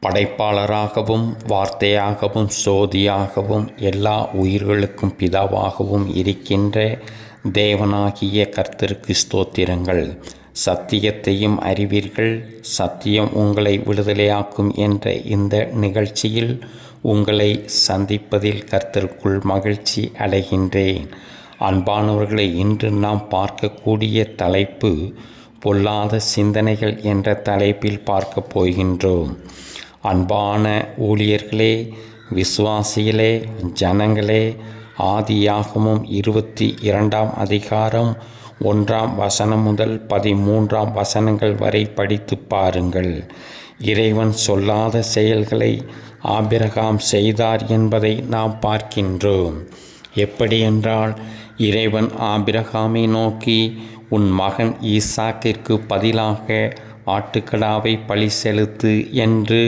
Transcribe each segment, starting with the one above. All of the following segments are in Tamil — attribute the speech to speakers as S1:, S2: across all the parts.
S1: படைப்பாளராகவும் வார்த்தையாகவும் சோதியாகவும் எல்லா உயிர்களுக்கும் பிதாவாகவும் இருக்கின்ற தேவனாகிய கர்த்தருக்கு ஸ்தோத்திரங்கள். சத்தியத்தையும் அறிவீர்கள், சத்தியம் உங்களை விடுதலையாக்கும் என்ற இந்த நிகழ்ச்சியில் உங்களை சந்திப்பதில் கர்த்தருக்குள் மகிழ்ச்சி அடைகின்றேன். அன்பானவர்களை, இன்று நாம் பார்க்கக்கூடிய தலைப்பு பொல்லாத சிந்தனைகள் என்ற தலைப்பில் பார்க்க போகின்றோம். அன்பான ஊழியர்களே, விசுவாசிகளே, ஜனங்களே, ஆதியாகமம் 22ஆம் அதிகாரம் 1ஆம் வசனம் முதல் 13ஆம் வசனங்கள் வரை படித்து பாருங்கள். இறைவன் சொல்லாத செயல்களை ஆபிரகாம் செய்தார் என்பதை நாம் பார்க்கின்றோம். எப்படி என்றால், இறைவன் ஆபிரகாமை நோக்கி, உன் மகன் ஈசாக்கிற்கு பதிலாக ஆட்டுக்கடாவை பலி செலுத்து என்று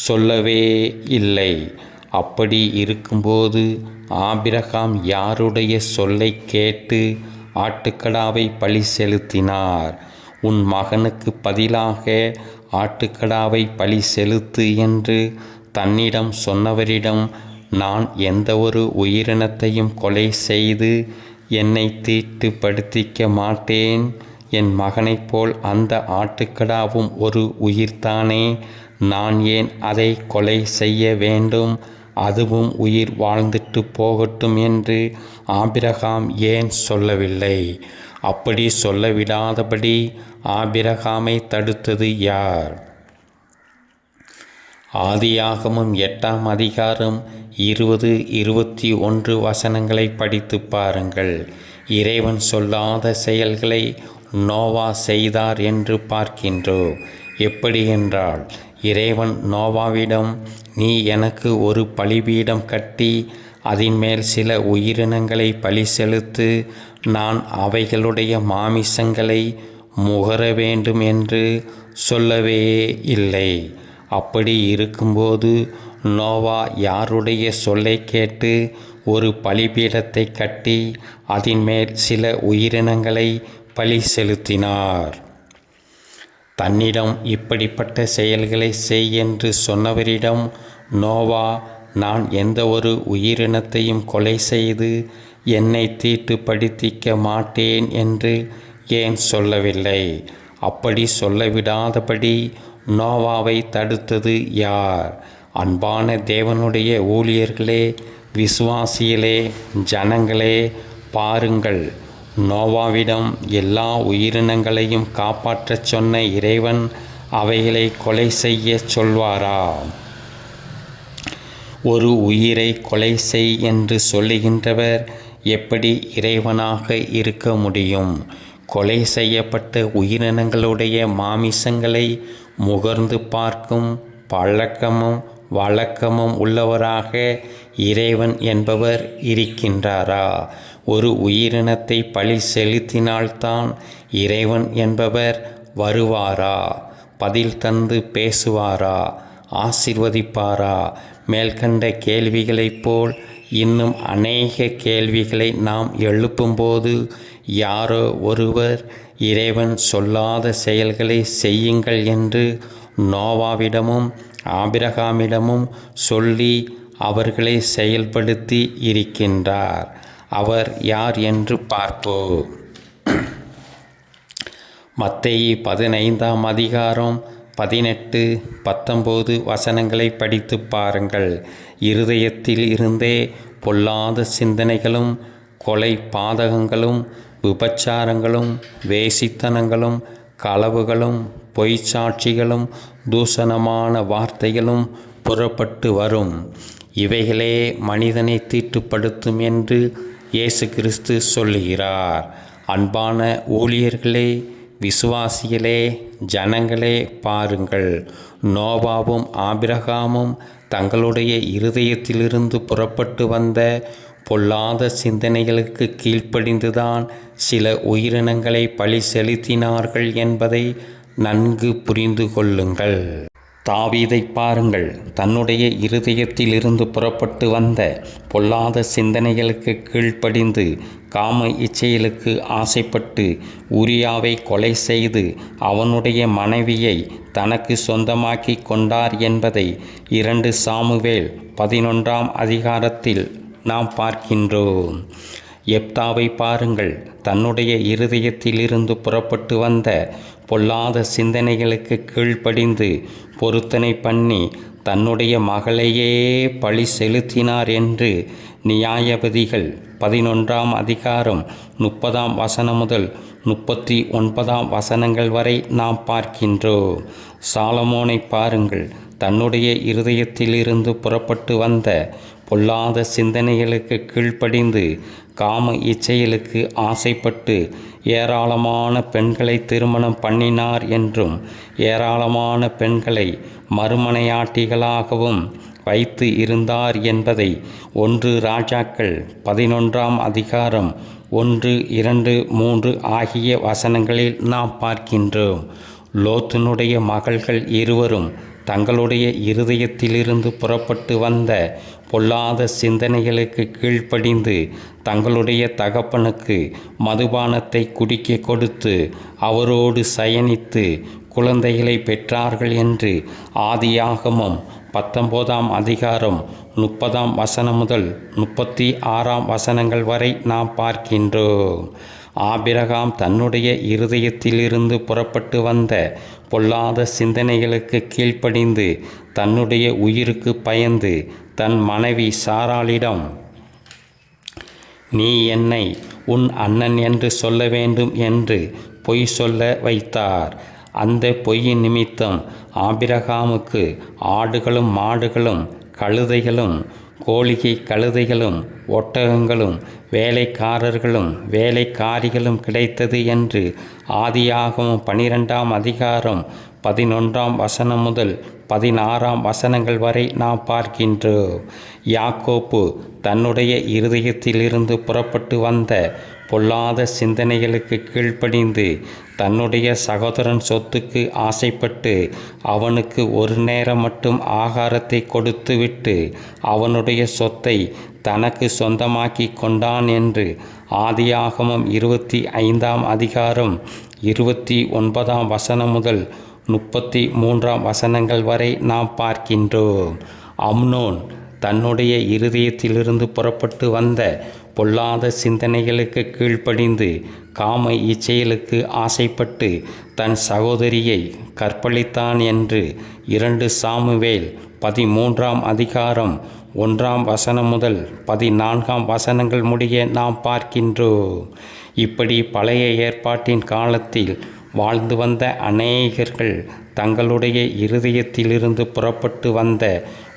S1: சொல்லவே இல்லை. அப்படி இருக்கும்போது ஆபிரகாம் யாருடைய சொல்லை கேட்டு ஆட்டுக்கடாவை பலி செலுத்தினார்? உன் மகனுக்கு பதிலாக ஆட்டுக்கடாவை பலி செலுத்து என்று தன்னிடம் சொன்னவரிடம், நான் எந்த ஒரு உயிரினத்தையும் கொலை செய்து என்னை தீட்டுப்படுத்திக்க மாட்டேன், என் மகனைப் போல் அந்த ஆட்டுக்கடாவும் ஒரு உயிர்தானே, நான் ஏன் அதை கொலை செய்ய வேண்டும், அதுவும் உயிர் வாழ்ந்துட்டு போகட்டும் என்று ஆபிரகாம் ஏன் சொல்லவில்லை? அப்படி சொல்லவிடாதபடி ஆபிரகாமை தடுத்தது யார்? ஆதியாகமம் 8ஆம் அதிகாரம் 20-21 வசனங்களை படித்து பாருங்கள். இறைவன் சொல்லாத செயல்களை நோவா செய்தார் என்று பார்க்கின்றோம். எப்படி என்றால், இறைவன் நோவாவிடம், நீ எனக்கு ஒரு பலிபீடம் கட்டி அதன் மேல் சில உயிரினங்களை பலி செலுத்து, நான் அவைகளுடைய மாமிசங்களை முகர வேண்டும் என்று சொல்லவே இல்லை. அப்படி இருக்கும்போது நோவா யாருடைய சொல்லை கேட்டு ஒரு பலிபீடத்தை கட்டி அதன் மேல் சில உயிரினங்களை பலி செலுத்தினார்? தன்னிடம் இப்படிப்பட்ட செயல்களை செய் என்று சொன்னவரிடம் நோவா, நான் எந்த ஒரு உயிரினத்தையும் கொலை செய்து என்னை தீட்டுப்படுத்திக்க மாட்டேன் என்று ஏன் சொல்லவில்லை? அப்படி சொல்லவிடாதபடி நோவாவை தடுத்தது யார்? அன்பான தேவனுடைய ஊழியர்களே, விசுவாசிகளே, ஜனங்களே, பாருங்கள். நோவாவிடம் எல்லா உயிரினங்களையும் காப்பாற்றச் சொன்ன இறைவன் அவைகளை கொலை செய்ய சொல்வாரா? ஒரு உயிரை கொலை செய் என்று சொல்லுகின்றவர் எப்படி இறைவனாக இருக்க முடியும்? கொலை செய்யப்பட்ட உயிரினங்களுடைய மாமிசங்களை முகர்ந்து பார்க்கும் பழக்கமும் வழக்கமும் உள்ளவராக இறைவன் என்பவர் இருக்கின்றாரா? ஒரு உயிரினத்தை பலி செலுத்தினால்தான் இறைவன் என்பவர் வருவாரா? பதில் தந்து பேசுவாரா? ஆசீர்வதிப்பாரா? மேல்கண்ட கேள்விகளைப் போல் இன்னும் அநேக கேள்விகளை நாம் எழுப்பும்போது யாரோ ஒருவர் இறைவன் சொல்லாத செயல்களை செய்யுங்கள் என்று நோவாவிடமும் ஆபிரகாமிடமும் சொல்லி அவர்களை செயல்படுத்தி இருக்கின்றார். அவர் யார் என்று பார்ப்போம். மத்தேயு 15ஆம் அதிகாரம் 18-19 வசனங்களை படித்து பாருங்கள். இருதயத்தில் இருந்தே பொல்லாத சிந்தனைகளும், கொலை பாதகங்களும், விபச்சாரங்களும், வேசித்தனங்களும், களவுகளும், பொய்ச்சாட்சிகளும், தூஷணமான வார்த்தைகளும் புறப்பட்டு வரும். இவைகளே மனிதனை தீட்டுப்படுத்தும் என்று இயேசு கிறிஸ்து சொல்லுகிறார். அன்பான ஊழியர்களே, விசுவாசிகளே, ஜனங்களே, பாருங்கள். நோவாவும் ஆபிரகாமும் தங்களுடைய இருதயத்திலிருந்து புறப்பட்டு வந்த பொல்லாத சிந்தனைகளுக்கு கீழ்ப்படிந்துதான் சில உயிரினங்களை பலி செலுத்தினார்கள் என்பதை நன்கு புரிந்து கொள்ளுங்கள். தாவீதை பாருங்கள். தன்னுடைய இருதயத்தில் இருந்து புறப்பட்டு வந்த பொல்லாத சிந்தனைகளுக்கு கீழ்ப்படிந்து காம இச்சைகளுக்கு ஆசைப்பட்டு உரியாவை கொலை செய்து அவனுடைய மனைவியை தனக்கு சொந்தமாக்கி கொண்டார் என்பதை 2 சாமுவேல் 11ஆம் அதிகாரத்தில் நாம் பார்க்கின்றோம். எப்தாவை பாருங்கள். தன்னுடைய இருதயத்திலிருந்து புறப்பட்டு வந்த பொல்லாத சிந்தனைகளுக்கு கீழ்ப்படிந்து பொருத்தனை பண்ணி தன்னுடைய மகளையே பழி செலுத்தினார் என்று நியாயாதிபதிகள் 11ஆம் அதிகாரம் 30ஆம் வசனம் முதல் 39ஆம் வசனங்கள் வரை நாம் பார்க்கின்றோம். சாலமோனை பாருங்கள். தன்னுடைய இருதயத்திலிருந்து புறப்பட்டு வந்த பொல்லாத சிந்தனைகளுக்கு கீழ்ப்படிந்து காம இச்சைகளுக்கு ஆசைப்பட்டு ஏராளமான பெண்களை திருமணம் பண்ணினார் என்றும் ஏராளமான பெண்களை மறுமனையாட்டிகளாகவும் வைத்து இருந்தார் என்பதை 1 ராஜாக்கள் 11ஆம் அதிகாரம் 1, 2, 3 ஆகிய வசனங்களில் நாம் பார்க்கின்றோம். லோத்தினுடைய மகள்கள் இருவரும் தங்களுடைய இருதயத்திலிருந்து புறப்பட்டு வந்த பொல்லாத சிந்தனைகளுக்கு கீழ்ப்படிந்து தங்களுடைய தகப்பனுக்கு மதுபானத்தை குடிக்க கொடுத்து அவரோடு சயனித்து குழந்தைகளை பெற்றார்கள் என்று ஆதியாகமம் 19ஆம் அதிகாரம் 30ஆம் வசனம் முதல் 36ஆம் வசனங்கள் வரை நாம் பார்க்கின்றோம். ஆபிரகாம் தன்னுடைய இருதயத்திலிருந்து புறப்பட்டு வந்த பொல்லாத சிந்தனைகளுக்கு கீழ்ப்படிந்து தன்னுடைய உயிருக்கு பயந்து தன் மனைவி சாராளிடம் நீ என்னை உன் அண்ணன் என்று சொல்ல வேண்டும் என்று பொய் சொல்ல வைத்தார். அந்த பொய்யின் நிமித்தம் ஆபிரகாமுக்கு ஆடுகளும் மாடுகளும் கழுதைகளும் கோழிகை கழுதைகளும் ஒட்டகங்களும் வேலைக்காரர்களும் வேலைக்காரிகளும் கிடைத்தது என்று ஆதியாகமம் 12ஆம் அதிகாரம் 11ஆம் வசனம் முதல் 16ஆம் வசனங்கள் வரை நாம் பார்க்கின்றோம். யாக்கோப்பு தன்னுடைய இருதயத்திலிருந்து புறப்பட்டு வந்த பொல்லாத சிந்தனைகளுக்கு கீழ்ப்படிந்து தன்னுடைய சகோதரன் சொத்துக்கு ஆசைப்பட்டு அவனுக்கு ஒரு நேரம் மட்டும் ஆகாரத்தை கொடுத்துவிட்டு அவனுடைய சொத்தை தனக்கு சொந்தமாக்கி கொண்டான் என்று ஆதியாகமம் 25ஆம் அதிகாரம் 29ஆம் வசனம் முதல் 33ஆம் வசனங்கள் வரை நாம் பார்க்கின்றோம். அம்னோன் தன்னுடைய இருதயத்திலிருந்து புறப்பட்டு வந்த பொல்லாத சிந்தனைகளுக்கு கீழ்ப்படிந்து காம இச்சைகளுக்கு ஆசைப்பட்டு தன் சகோதரியை கற்பழித்தான் என்று 2 சாமுவேல் 13ஆம் அதிகாரம் 1ஆம் வசனம் முதல் 14ஆம் வசனங்கள் முடிய நாம் பார்க்கின்றோம். இப்படி பழைய ஏற்பாட்டின் காலத்தில் வாழ்ந்து வந்த அநேகர்கள் தங்களுடைய இருதயத்திலிருந்து புறப்பட்டு வந்த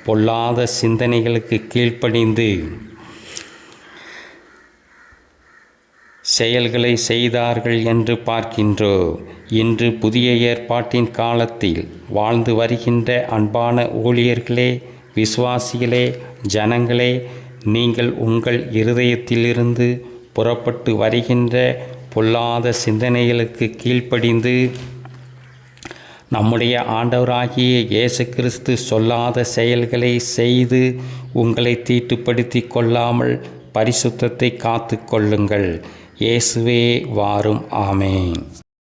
S1: பொல்லாத சிந்தனைகளுக்கு கீழ்ப்படிந்து செயல்களை செய்தார்கள் என்று பார்க்கின்றோம். இன்று புதிய ஏற்பாட்டின் காலத்தில் வாழ்ந்து வருகின்ற அன்பான ஊழியர்களே, விசுவாசிகளே, ஜனங்களே, நீங்கள் உங்கள் இருதயத்திலிருந்து புறப்பட்டு வருகின்ற பொல்லாத சிந்தனைகளுக்கு கீழ்ப்படிந்து நம்முடைய ஆண்டவராகிய இயேசு கிறிஸ்து சொல்லாத செயல்களை செய்து உங்களை தீட்டுப்படுத்தி கொள்ளாமல் பரிசுத்தத்தை காத்து கொள்ளுங்கள். இயேசுவே வாரும். ஆமென்.